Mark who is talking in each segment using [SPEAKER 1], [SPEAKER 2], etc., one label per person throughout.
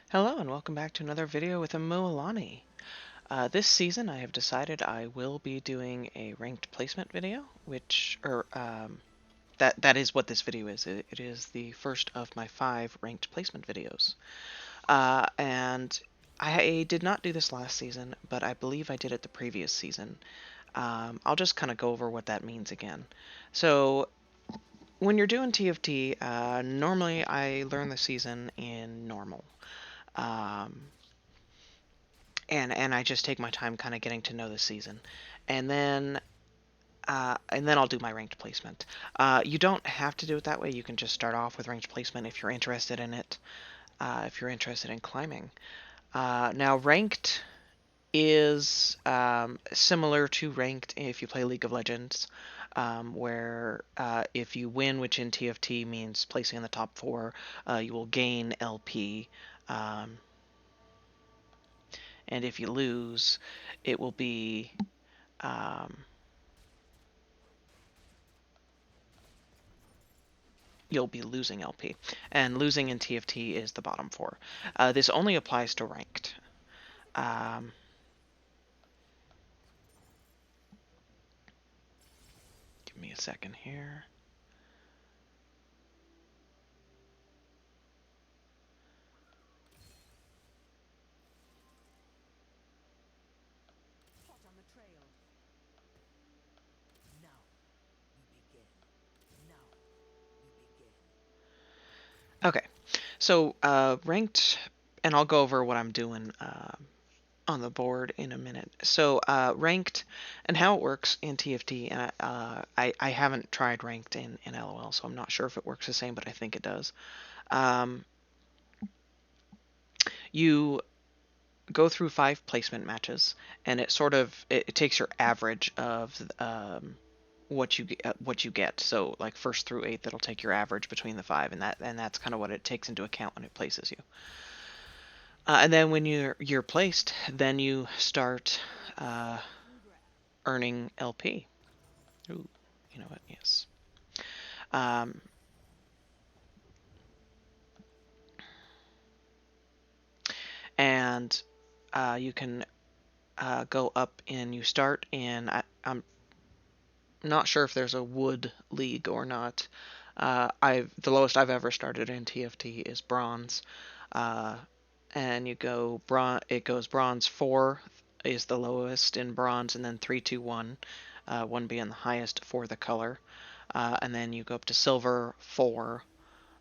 [SPEAKER 1] Hello and welcome back to another video with Amualani. This season I have decided I will be doing a ranked placement video, that is what this video is. It is the first of my 5 ranked placement videos. And I did not do this last season, but I believe I did it the previous season. I'll just kind of go over what that means again. So when you're doing TFT, normally I learn the season in normal. Um, and I just take my time kind of getting to know the season, and then I'll do my ranked placement. You don't have to do it that way. You can just start off with ranked placement if you're interested in it. If you're interested in climbing. Now ranked is similar to ranked if you play League of Legends, where if you win, which in TFT means placing in the top 4, you will gain LP. Um, and if you lose, it will be um, you'll be losing LP. And losing in TFT is the bottom 4. This only applies to ranked. Um, Give me a second here. Okay, so ranked, and I'll go over what I'm doing on the board in a minute. So ranked and how it works in TFT, and I haven't tried ranked in LOL, so I'm not sure if it works the same, but I think it does. Um, you go through 5 placement matches, and it takes your average of what you get. So like first through 8, that'll take your average between the 5, and that's kind of what it takes into account when it places you. And then when you're placed, then you start earning LP. Ooh, you know what? Yes. Um, and you can go up, and you start in. I'm not sure if there's a wood league or not. The lowest I've ever started in TFT is bronze, uh, and you go bronze. It goes bronze 4 is the lowest in bronze, and then 3, 2, 1, 1 being the highest for the color, and then you go up to silver 4,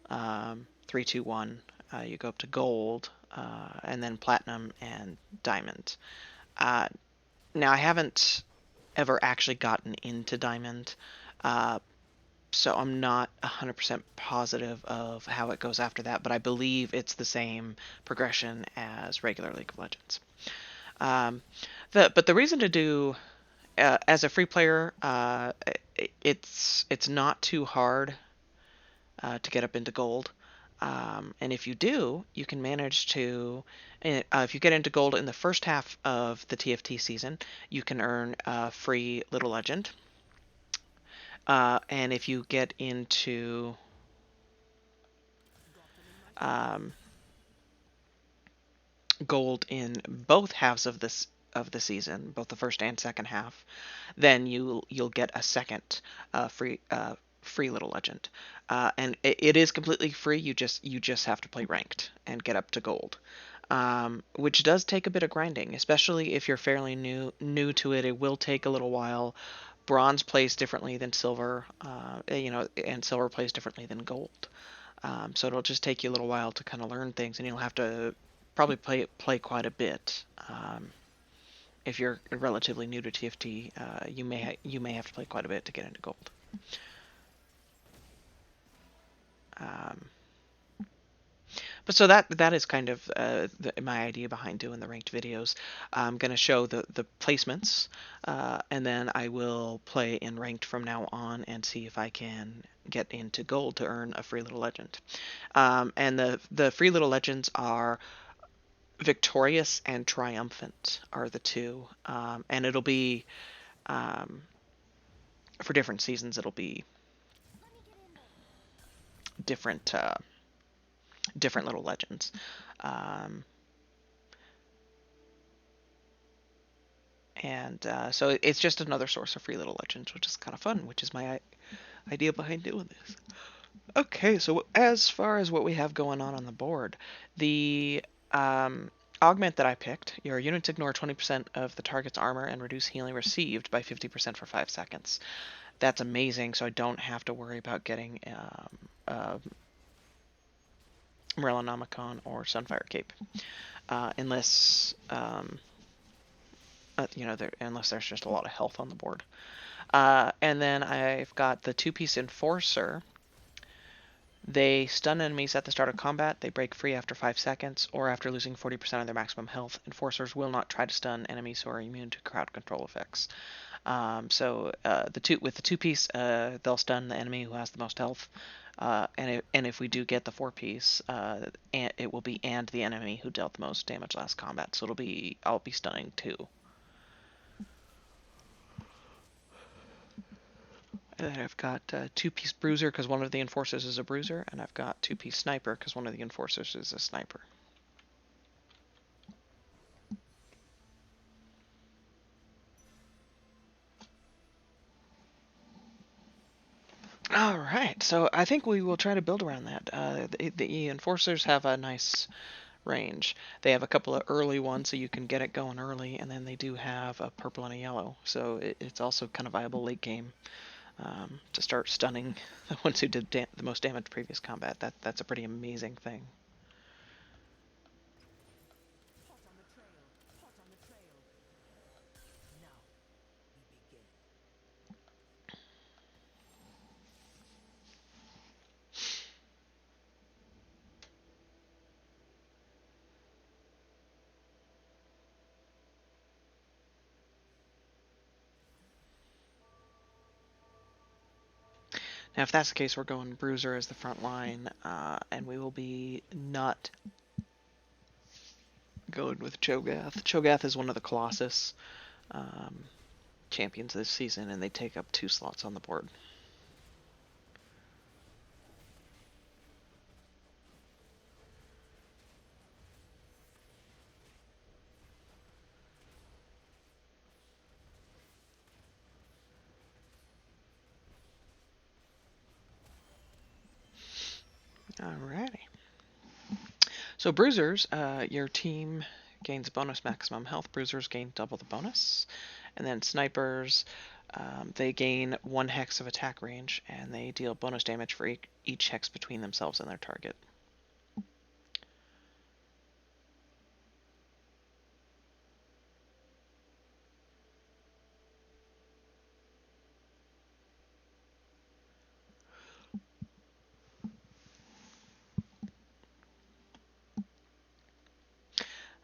[SPEAKER 1] 3, 2, 1. You go up to gold, and then platinum and diamond. Uh, Now I haven't ever actually gotten into diamond. Uh, so I'm not 100% positive of how it goes after that, but I believe it's the same progression as regular League of Legends. Um, but the reason to do as a free player, it's not too hard to get up into gold. And if you do, you can manage to, if you get into gold in the first half of the TFT season, you can earn a free Little Legend. And if you get into um, gold in both halves of the season, both the first and second half, then you'll get a second free Little Legend, and it is completely free. You just have to play ranked and get up to gold, which does take a bit of grinding, especially if you're fairly new to it. It will take a little while. Bronze plays differently than silver, and silver plays differently than gold. So it'll just take you a little while to kind of learn things, and you'll have to probably play quite a bit. If you're relatively new to TFT, you may have to play quite a bit to get into gold. Um, but so that is kind of my idea behind doing the ranked videos. I'm going to show the placements, and then I will play in ranked from now on and see if I can get into gold to earn a free Little Legend. And the free Little Legends are victorious and triumphant are the two, and it'll be um, for different seasons. It'll be different different little legends. Um, and so it's just another source of free little legends, which is kind of fun, which is my idea behind doing this. Okay, so as far as what we have going on the board, the augment that I picked, your units ignore 20% of the target's armor and reduce healing received by 50% for 5 seconds. That's amazing, so I don't have to worry about getting Morellonomicon or Sunfire Cape, unless unless there's just a lot of health on the board. And then I've got the 2-piece Enforcer. They stun enemies at the start of combat. They break free after 5 seconds or after losing 40% of their maximum health. Enforcers will not try to stun enemies who are immune to crowd control effects. With the 2-piece, they'll stun the enemy who has the most health. And if we do get the 4-piece, it will be and the enemy who dealt the most damage last combat. So I'll be stunning too. And then I've got 2-piece bruiser because one of the enforcers is a bruiser, and I've got 2-piece sniper because one of the enforcers is a sniper. All right, so I think we will try to build around that. The enforcers have a nice range. They have a couple of early ones, so you can get it going early, and then they do have a purple and a yellow, so it's also kind of viable late game to start stunning the ones who did the most damage previous combat. That's a pretty amazing thing. Now, if that's the case, we're going Bruiser as the front line, and we will be not going with Cho'Gath. Cho'Gath is one of the Colossus champions this season, and they take up 2 slots on the board. Alrighty. So Bruisers, your team gains bonus maximum health. Bruisers gain double the bonus. And then Snipers, they gain 1 hex of attack range, and they deal bonus damage for each hex between themselves and their target.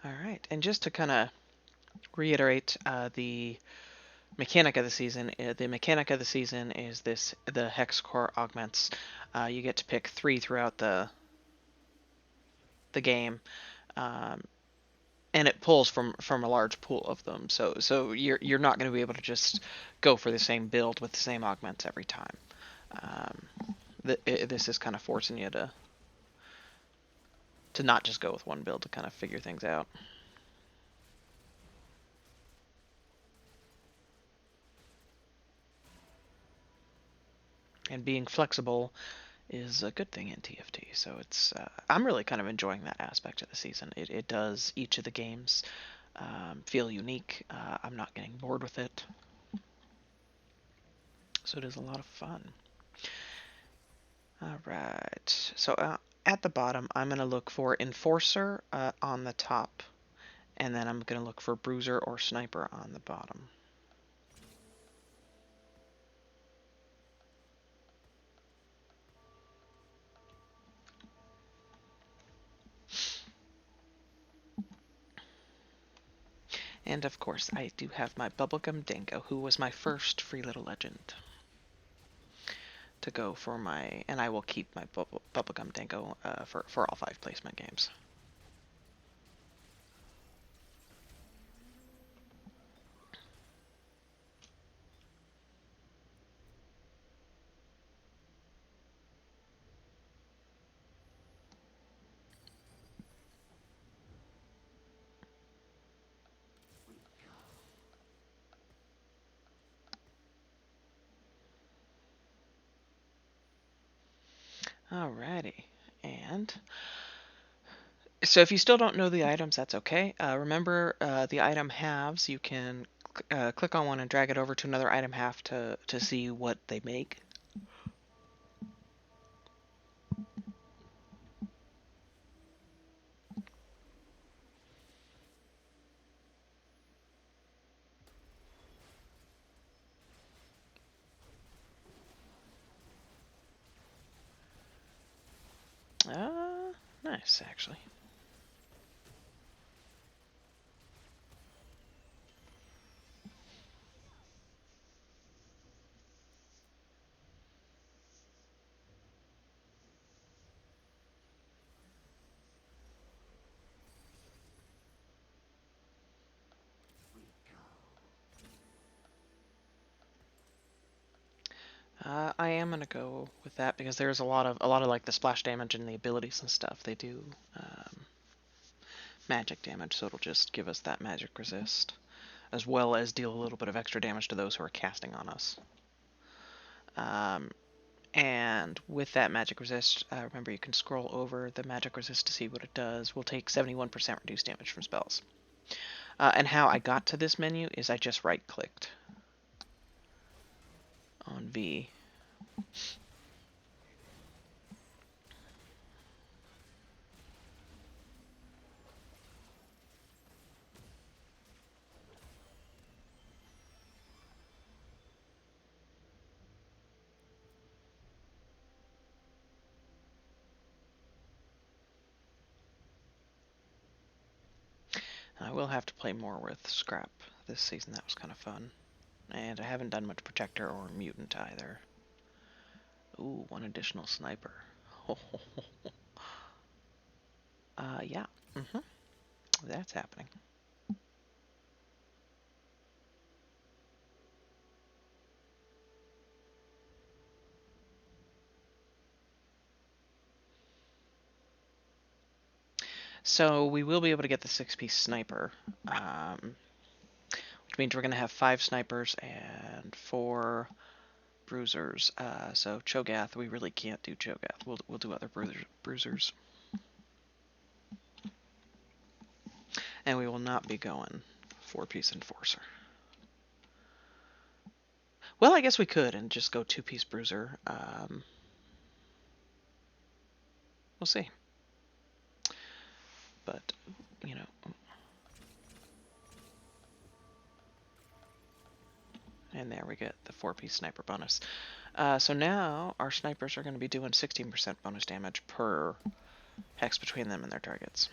[SPEAKER 1] Alright, and just to kind of reiterate the mechanic of the season, is the hex core augments. You get to pick 3 throughout the game, and it pulls from a large pool of them. So you're not going to be able to just go for the same build with the same augments every time. This is kind of forcing you to not just go with one build to kind of figure things out. And being flexible is a good thing in TFT. So it's I'm really kind of enjoying that aspect of the season. It does each of the games feel unique. I'm not getting bored with it. So it is a lot of fun. All right. So at the bottom, I'm going to look for Enforcer on the top. And then I'm going to look for Bruiser or Sniper on the bottom. And of course, I do have my Bubblegum Dingo, who was my first free little legend to go for my, and I will keep my Bubblegum Dingo for all 5 placement games. Alrighty. And so if you still don't know the items, that's okay. Remember, the item halves, you can click on one and drag it over to another item half to see what they make. Nice, actually. I am gonna go with that because there's a lot of like the splash damage and the abilities and stuff. They do magic damage, so it'll just give us that magic resist, as well as deal a little bit of extra damage to those who are casting on us. And with that magic resist, remember you can scroll over the magic resist to see what it does. We'll take 71% reduced damage from spells. And how I got to this menu is I just right-clicked on V. I will have to play more with Scrap this season. That was kind of fun. And I haven't done much Protector or Mutant either. Ooh, one additional Sniper. Yeah. That's happening. So we will be able to get the 6-piece Sniper, which means we're going to have 5 Snipers and 4 Bruisers. So Cho'Gath, we really can't do Cho'Gath. We'll do other Bruisers. And we will not be going 4-piece Enforcer. Well, I guess we could and just go 2-piece Bruiser. We'll see. But, you know. And there we get the 4-piece Sniper bonus. So now our Snipers are going to be doing 16% bonus damage per hex between them and their targets.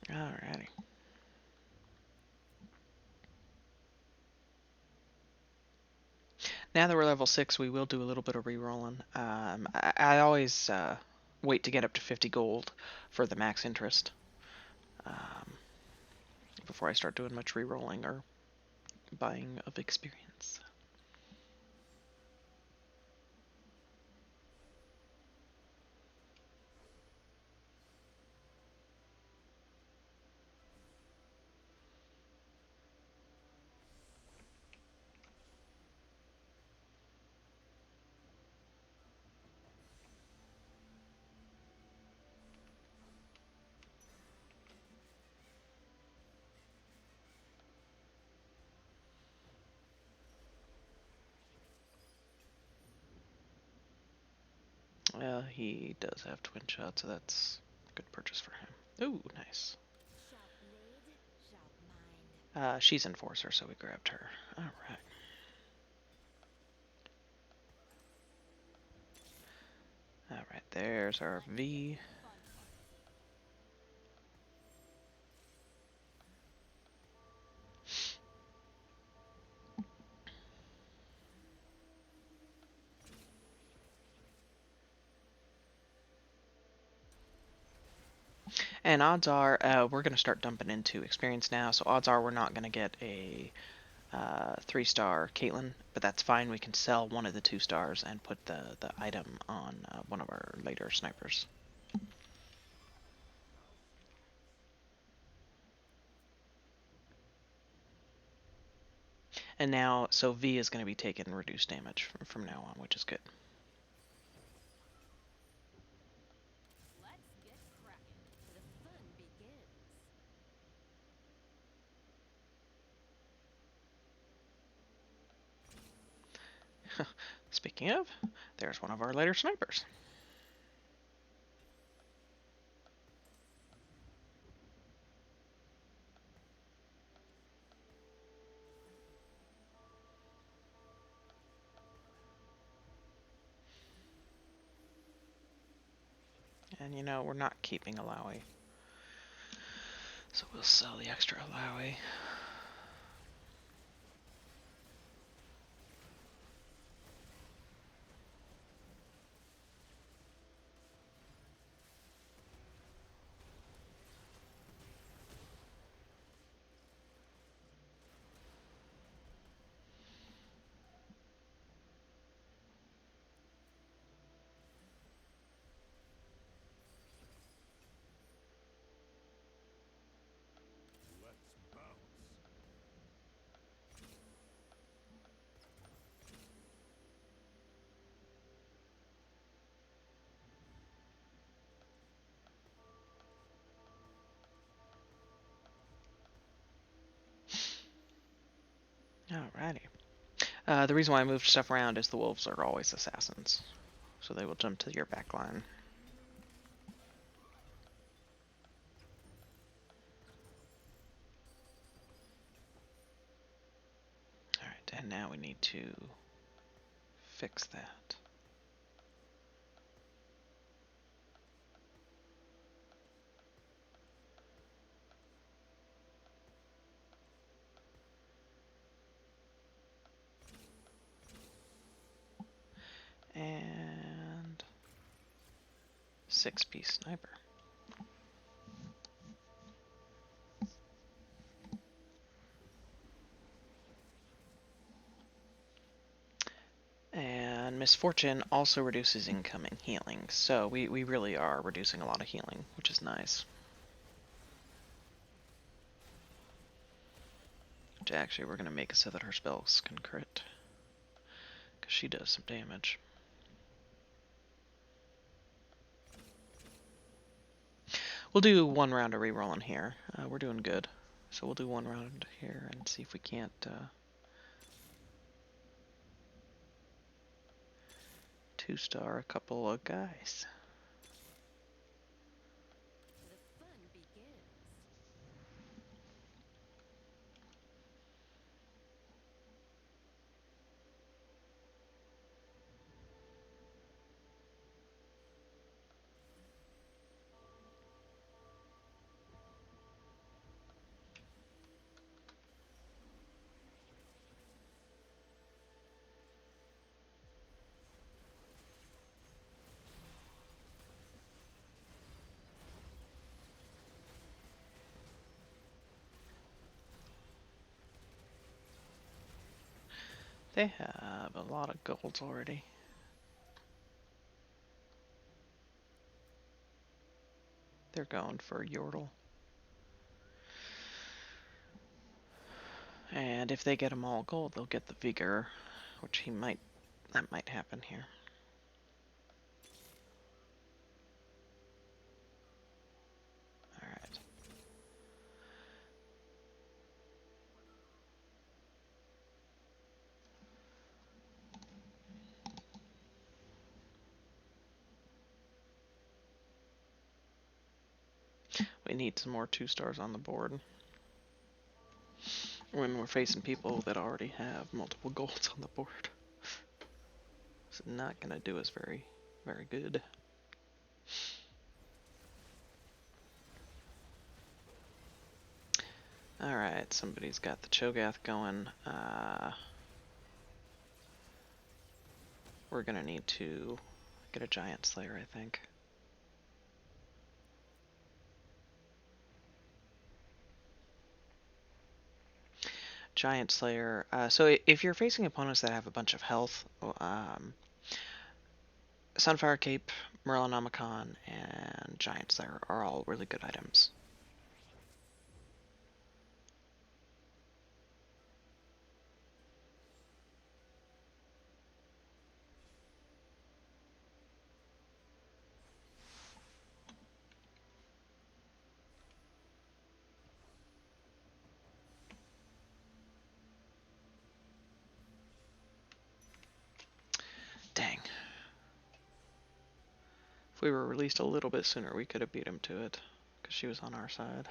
[SPEAKER 1] Alrighty. Now that we're level 6, we will do a little bit of rerolling. I always wait to get up to 50 gold for the max interest before I start doing much rerolling or buying of experience. Well, he does have twin shot, so that's a good purchase for him. Ooh, nice. She's Enforcer, so we grabbed her. Alright. Alright, there's our V. And odds are, we're going to start dumping into experience now, so odds are we're not going to get a 3-star Caitlyn, but that's fine. We can sell one of the 2 stars and put the item on one of our later snipers. And now, so V is going to be taking reduced damage from now on, which is good.
[SPEAKER 2] Let's get cracking. The fun begins.
[SPEAKER 1] Speaking of, there's one of our later snipers. And you know, we're not keeping Alawi. So we'll sell the extra Alawi.
[SPEAKER 3] Let's bounce.
[SPEAKER 1] Alrighty. The reason why I moved stuff around is the wolves are always assassins. So they will jump to your back line. Alright, and now we need to fix that. And 6-piece sniper. And Misfortune also reduces incoming healing, so we really are reducing a lot of healing, which is nice. Which actually we're going to make it so that her spells can crit, because she does some damage. We'll do one round of rerolling here. We're doing good. So we'll do one round here and see if we can't two-star a couple of guys.
[SPEAKER 2] The fun begins.
[SPEAKER 1] They have a lot of golds already. They're going for Yordle. And if they get them all gold, they'll get the Vigor, which that might happen here. Alright. We need some more 2-stars on the board. When we're facing people that already have multiple golds on the board. It's not gonna do us very, very good. Alright, somebody's got the Cho'Gath going. We're gonna need to get a Giant Slayer, I think. Giant Slayer. So if you're facing opponents that have a bunch of health, Sunfire Cape, Merlinomicon, and Giant Slayer are all really good items. If we were released a little bit sooner, we could have beat him to it, because she was on our side.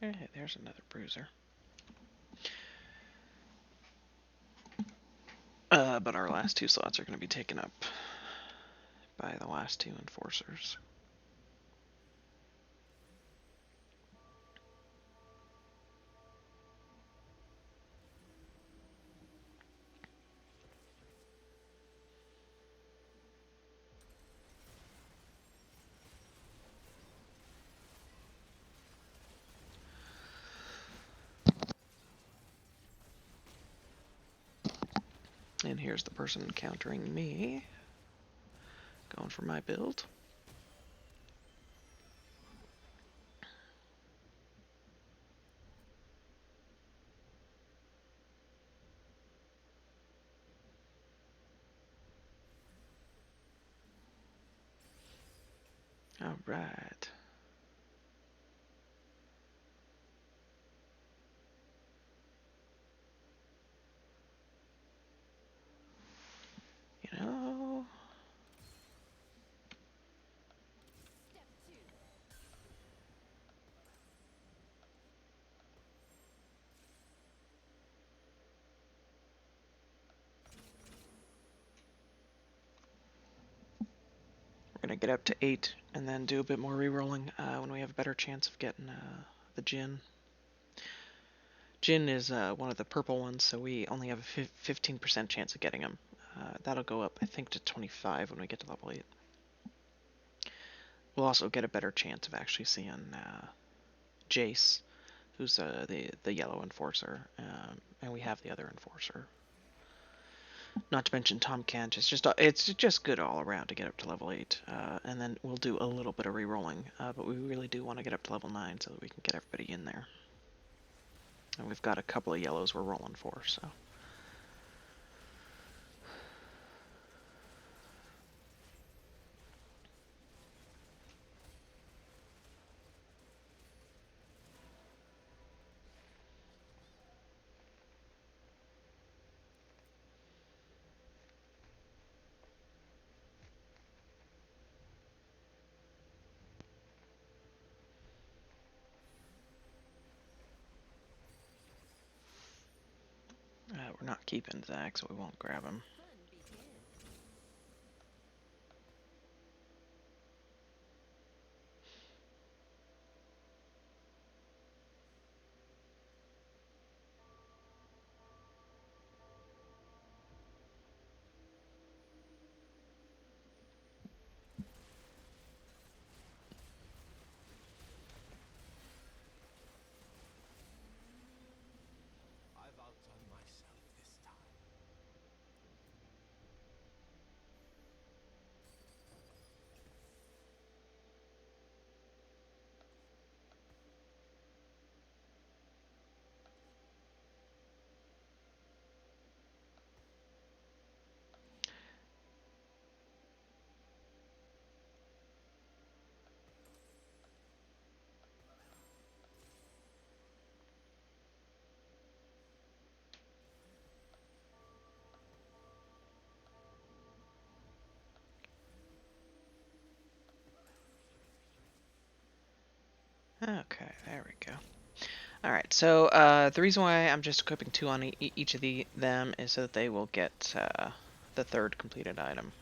[SPEAKER 1] Hey, there's another bruiser. But our last two slots are going to be taken up by the last two enforcers. And here's the person countering me. Going for my build. Alright. You know,
[SPEAKER 2] Step 2.
[SPEAKER 1] we're going to get up to 8 and then do a bit more rerolling when we have a better chance of getting the Jinn. Jinn is one of the purple ones, so we only have a 15% chance of getting him. That'll go up, I think, to 25 when we get to level 8. We'll also get a better chance of actually seeing Jace, who's the yellow enforcer, and we have the other enforcer. Not to mention Tom Kent. It's just good all around to get up to level 8, and then we'll do a little bit of rerolling, but we really do want to get up to level 9 so that we can get everybody in there. And we've got a couple of yellows we're rolling for, so. We're not keeping Zach, so we won't grab him.
[SPEAKER 2] Fun begins.
[SPEAKER 3] I've outdone myself this time.
[SPEAKER 1] Okay, there we go. Alright, so the reason why I'm just equipping 2 on each of them is so that they will get the third completed item.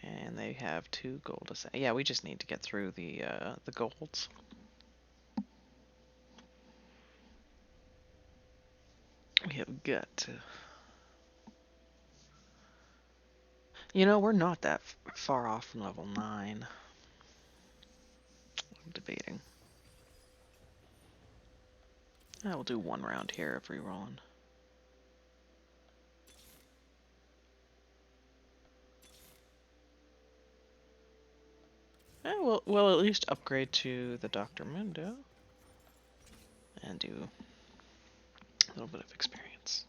[SPEAKER 1] And they have 2 gold to say. Yeah, we just need to get through the golds. We have got to. You know, we're not that far off from level 9. I'm debating. We'll do 1 round here of rerolling. We'll at least upgrade to the Dr. Mundo. And do A little bit of experience.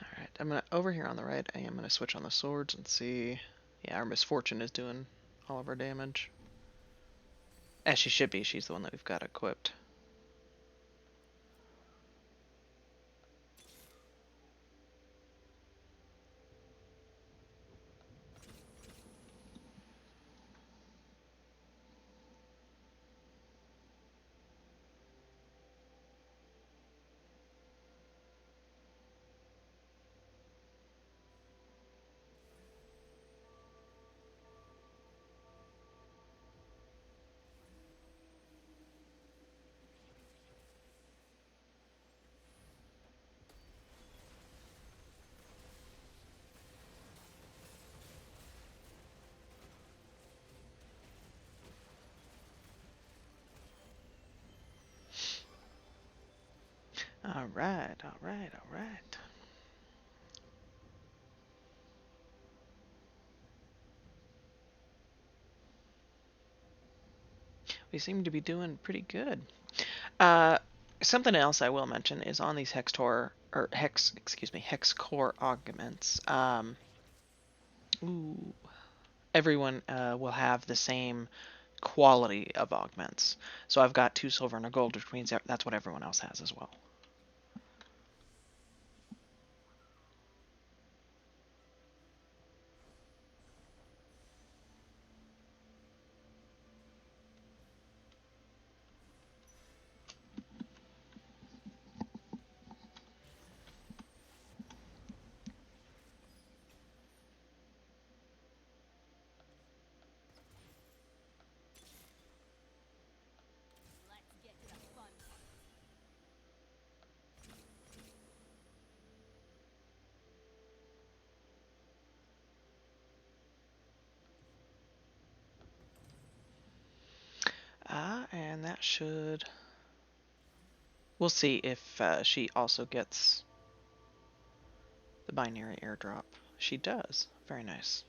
[SPEAKER 1] Alright, I'm gonna, over here on the right, I am gonna switch on the swords and see. Yeah, our misfortune is doing all of our damage. As she should be, she's the one that we've got equipped. Alright, alright, alright. We seem to be doing pretty good. Uh, Something else I will mention is on these hex core augments. Ooh, everyone will have the same quality of augments. So I've got 2 silver and a gold, which means that's what everyone else has as well.
[SPEAKER 2] Let's get to the fun part.
[SPEAKER 1] And that should. We'll see if she also gets the binary airdrop. She does. Very nice.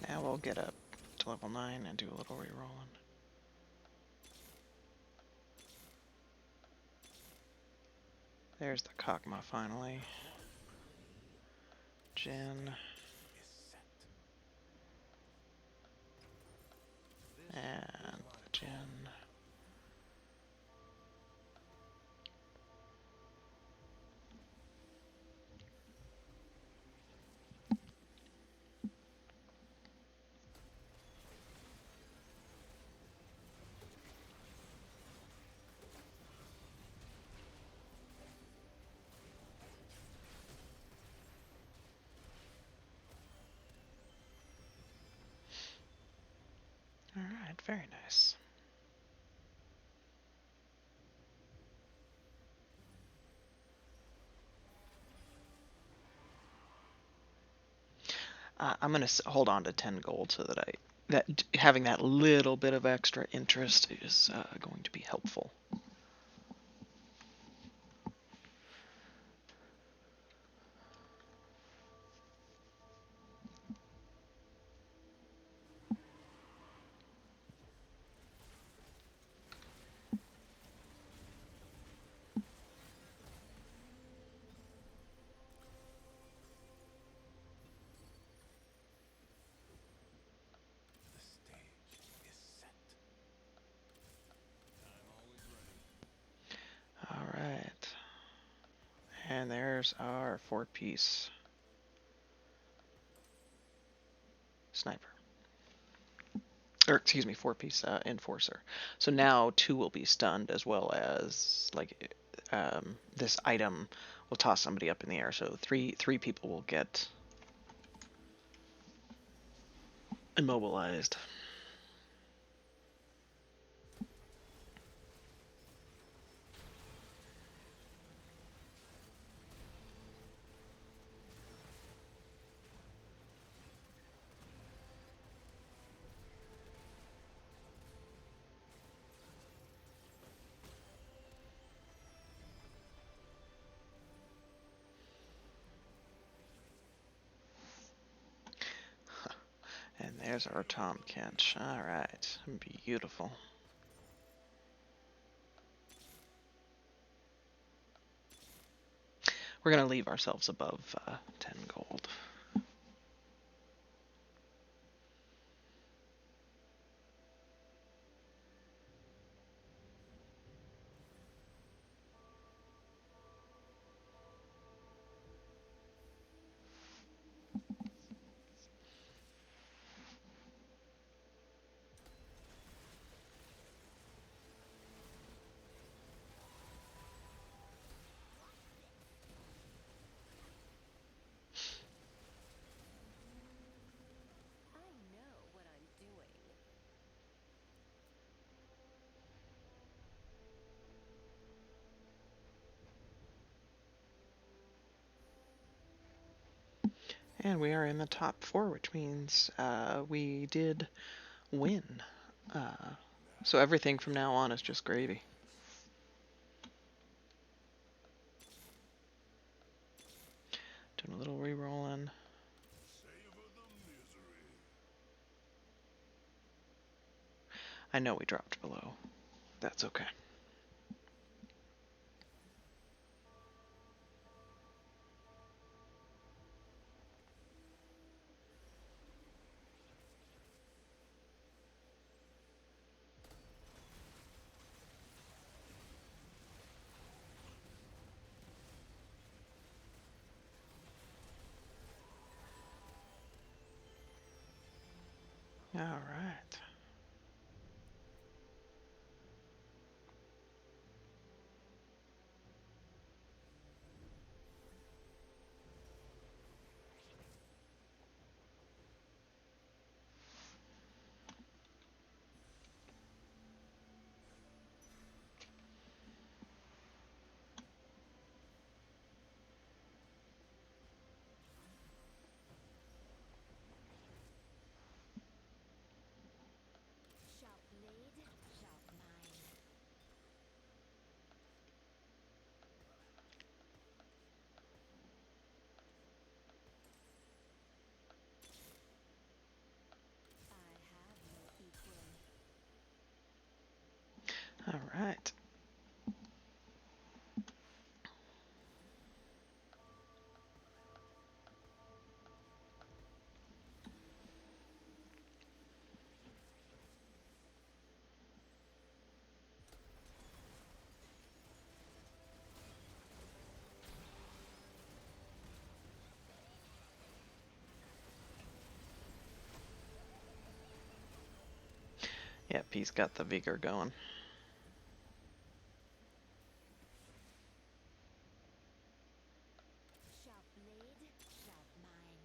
[SPEAKER 1] Now we'll get up to level 9 and do a little rerolling. There's the Kakma finally. Jin. And Jin. Alright, very nice. I'm gonna hold on to 10 gold so that having that little bit of extra interest is going to be helpful.
[SPEAKER 3] The stage is set. I'm always ready.
[SPEAKER 1] there's our 4-piece sniper. Or excuse me, 4-piece enforcer. So now 2 will be stunned, as well as like this item will toss somebody up in the air. So three people will get immobilized. And there's our Tom Kench. Alright, beautiful. We're going to leave ourselves above 10 gold.
[SPEAKER 2] I know what I'm doing.
[SPEAKER 1] And we are in the top 4, which means we did win. So everything from now on is just gravy. Doing a little re-rolling.
[SPEAKER 3] Savor the misery.
[SPEAKER 1] I know we dropped below. That's okay. All right.
[SPEAKER 2] Sharp blade, sharp mind. I have no equal.
[SPEAKER 1] All right. Yep, he's got the vigor going.
[SPEAKER 2] Sharp blade, sharp mind.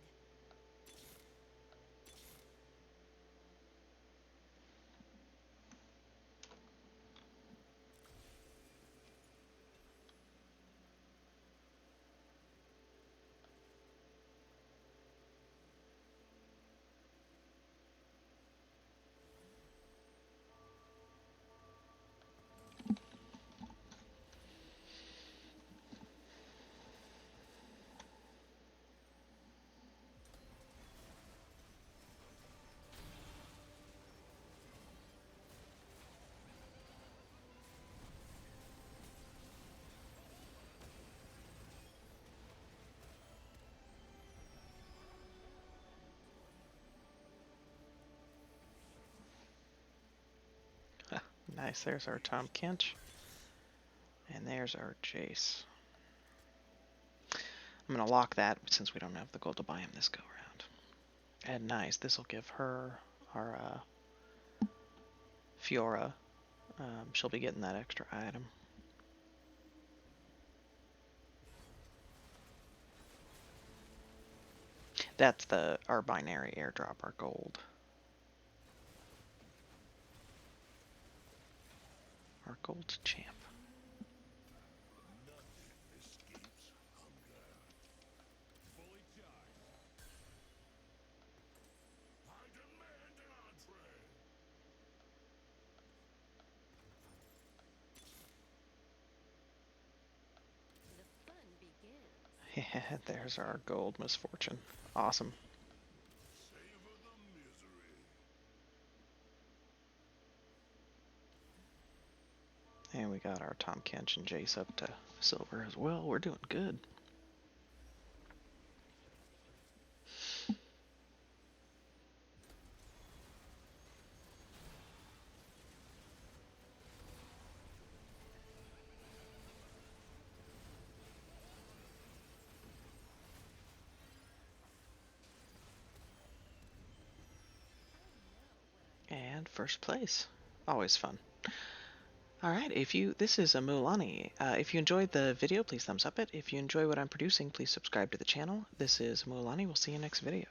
[SPEAKER 1] Nice. There's our Tom Kench. And there's our Jace. I'm going to lock that since we don't have the gold to buy him this go around. And nice, this will give her our Fiora. She'll be getting that extra item. That's our binary airdrop, our gold. Our gold champ.
[SPEAKER 3] Nothing escapes hunger. Fully charged. I demand an entree.
[SPEAKER 2] The fun begins.
[SPEAKER 1] Yeah, there's our gold misfortune. Awesome.
[SPEAKER 3] Savor the misery.
[SPEAKER 1] And we got our Tom Kench and Jace up to silver as well. We're doing good. And first place. Always fun. Alright, this is a Mulan. If you enjoyed the video, please thumbs up it. If you enjoy what I'm producing, please subscribe to the channel. This is Mulan. We'll see you next video.